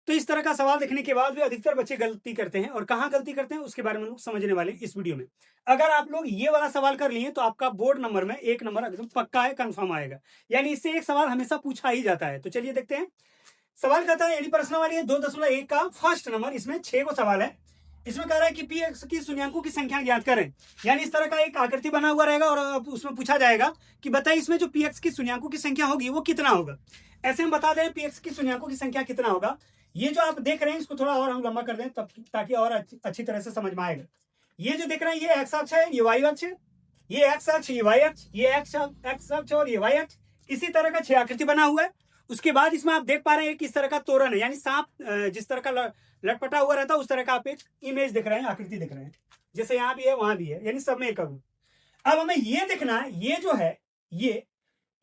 तो इस तरह का सवाल देखने के बाद भी अधिकतर बच्चे गलती करते हैं, और कहाँ गलती करते हैं उसके बारे में लोग समझने वाले हैं इस वीडियो में। अगर आप लोग ये वाला सवाल कर लिए तो आपका बोर्ड नंबर में 1 नंबर एकदम पक्का है, कंफर्म आएगा। यानी इससे एक सवाल हमेशा पूछा ही जाता है। तो चलिए देखते हैं। सवाल कहता है यानी प्रश्न वाली है 2.1 का फर्स्ट नंबर, इसमें 6 को सवाल है। इसमें कह रहा है कि पी एक्स की शून्यंकों की संख्या ज्ञात करें। यानी इस तरह का एक आकृति बना हुआ रहेगा और उसमें पूछा जाएगा कि बताइए इसमें जो पी एक्स की शून्यंकों की संख्या होगी वो कितना होगा। ऐसे हम बता दें पी एक्स की शून्यंकों की संख्या कितना होगा। ये जो आप देख रहे हैं इसको थोड़ा और हम लंबा कर दें तब ताकि और अच्छी तरह से समझ में आएगा। ये जो देख रहे हैं ये एक्स अक्ष है, ये वाई अक्ष है, ये एक्स अक्ष, ये वाई अक्ष, ये एक्स अक्ष और ये वाई अक्ष। इसी तरह का 6 आकृति बना हुआ है। उसके बाद इसमें आप देख पा रहे हैं किस तरह का तोरण है, यानी सांप जिस तरह का लटपटा हुआ रहता है उस तरह का आप एक इमेज देख रहे हैं, आकृति देख रहे हैं। जैसे यहाँ भी है वहां भी है, यानी सब में एक। अब हमें ये देखना है, ये जो है ये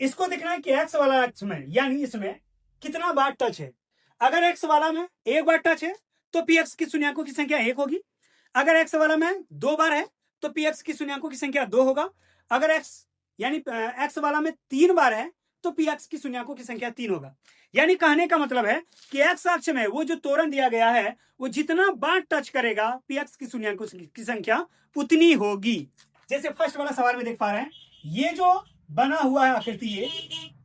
इसको देखना है कि एक्स वाला अक्ष में यानी इसमें कितना बार टच है। अगर एक्स वाला में 1 बार टच है तो पी एक्स की शून्यंकों की संख्या 1 होगी। अगर एक्स वाला में 2 बार है तो पी एक्स की शून्यंकों की संख्या 2 होगा। अगर एक्स यानी एक्स वाला में 3 बार है तो पी एक्स की शून्यंकों की संख्या 3 होगा। यानी कहने का मतलब है कि एक्स अक्ष में वो जो तोरण दिया गया है वो जितना बार टच करेगा पी एक्स की शून्यंकों की संख्या उतनी होगी। जैसे फर्स्ट वाला सवाल में देख पा रहे हैं ये जो बना हुआ है आकृति ये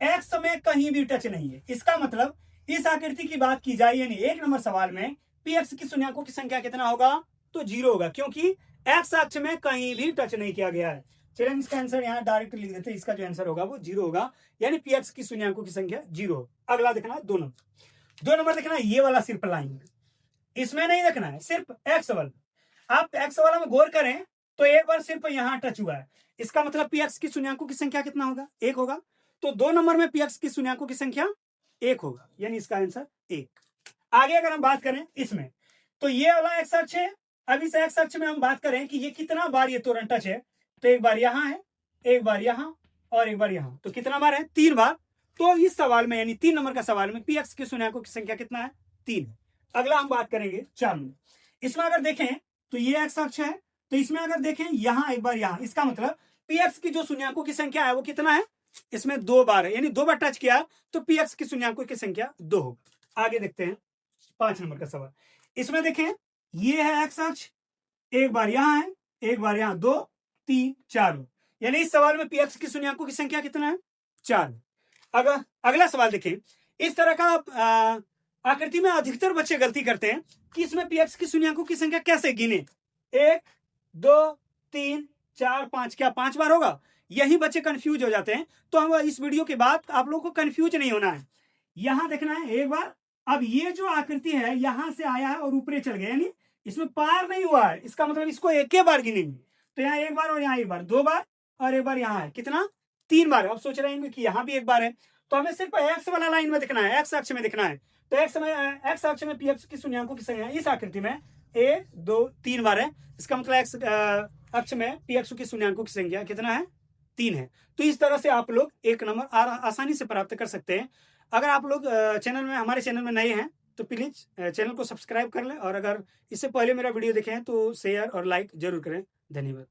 एक्स में कहीं भी टच नहीं है। इसका मतलब इस आकृति की बात की जाए यानी 1 नंबर सवाल में पी एक्स की शून्यंकों की संख्या कितना होगा तो 0 होगा, क्योंकि एक्स अक्ष में कहीं भी टच नहीं किया गया है। चलिए इसका आंसर यहाँ डायरेक्ट लिख देते हैं, इसका जो आंसर होगा वो 0 होगा, यानी पी एक्स की शून्यंकों की संख्या 0। अगला देखना है 2 नंबर। 2 नंबर देखना है ये वाला सिर्फ लाइन, इसमें नहीं देखना है, सिर्फ एक्स वाला। आप एक्स वाला में गौर करें तो एक बार सिर्फ यहाँ टच हुआ है, इसका मतलब पी एक्स की शून्यंकों की संख्या कितना होगा 1 होगा। तो 2 नंबर में पी एक्स की शून्यंकों की संख्या 1 होगा, यानी इसका आंसर 1। आगे अगर हम बात करें इसमें तो ये वाला एक्स अक्ष है। अब इस एक्स अक्ष में हम बात करें कि ये कितना बार ये तोरण टच है, तो एक बार यहाँ है, एक बार यहाँ और एक बार यहाँ, तो कितना बार है 3 बार। तो इस सवाल में यानी 3 नंबर का सवाल में पी एक्स की शून्यंकों की संख्या कितना है 3 है। अगला हम बात करेंगे 4 नंबर। इसमें अगर देखें तो ये एक्स अक्ष है, तो इसमें अगर देखें यहाँ एक बार यहाँ, इसका मतलब पी एक्स की जो शून्यंकों की संख्या है वो कितना है, इसमें 2 बार है, यानी 2 बार टच किया तो पी एक्स की शून्यंकों की संख्या 2 होगा। आगे देखते हैं 5 नंबर का सवाल। इसमें देखें ये है एक्स अक्ष, एक बार यहाँ है, एक बार यहाँ, 2 3 4, यानी इस सवाल में पी एक्स की शून्यंकों की संख्या कितना है 4। अगर अगला सवाल देखें इस तरह का आकृति में अधिकतर बच्चे गलती करते हैं कि इसमें पी एक्स की शून्यंकों की संख्या कैसे गिने, 1 2 3 4 5, क्या 5 बार होगा। यही बच्चे कंफ्यूज हो जाते हैं। तो हम इस वीडियो के बाद आप लोगों को कंफ्यूज नहीं होना है, यहां देखना है एक बार। अब ये जो आकृति है यहां से आया है और ऊपरे चल गया, यानी इसमें पार नहीं हुआ है, इसका मतलब इसको एक ही बार गिनेंगे। तो यहाँ 1 बार और यहाँ 1 बार, 2 बार और 1 बार यहाँ है, कितना 3 बार। अब सोच रहे हैं कि यहाँ भी 1 बार है, तो हमें सिर्फ एक्स वाला लाइन में देखना है, एक्स अक्ष में देखना है। तो एक्स अक्ष में पी एक्स की शून्यंकों की संख्या इस आकृति में 1 2 3 बार है, इसका मतलब एक्स अक्ष में पी एक्स की शून्यंकों की संख्या कितना है 3 है। तो इस तरह से आप लोग 1 नंबर आसानी से प्राप्त कर सकते हैं। अगर आप लोग हमारे चैनल में नए हैं तो प्लीज चैनल को सब्सक्राइब कर लें, और अगर इससे पहले मेरा वीडियो देखे हैं तो शेयर और लाइक जरूर करें। धन्यवाद।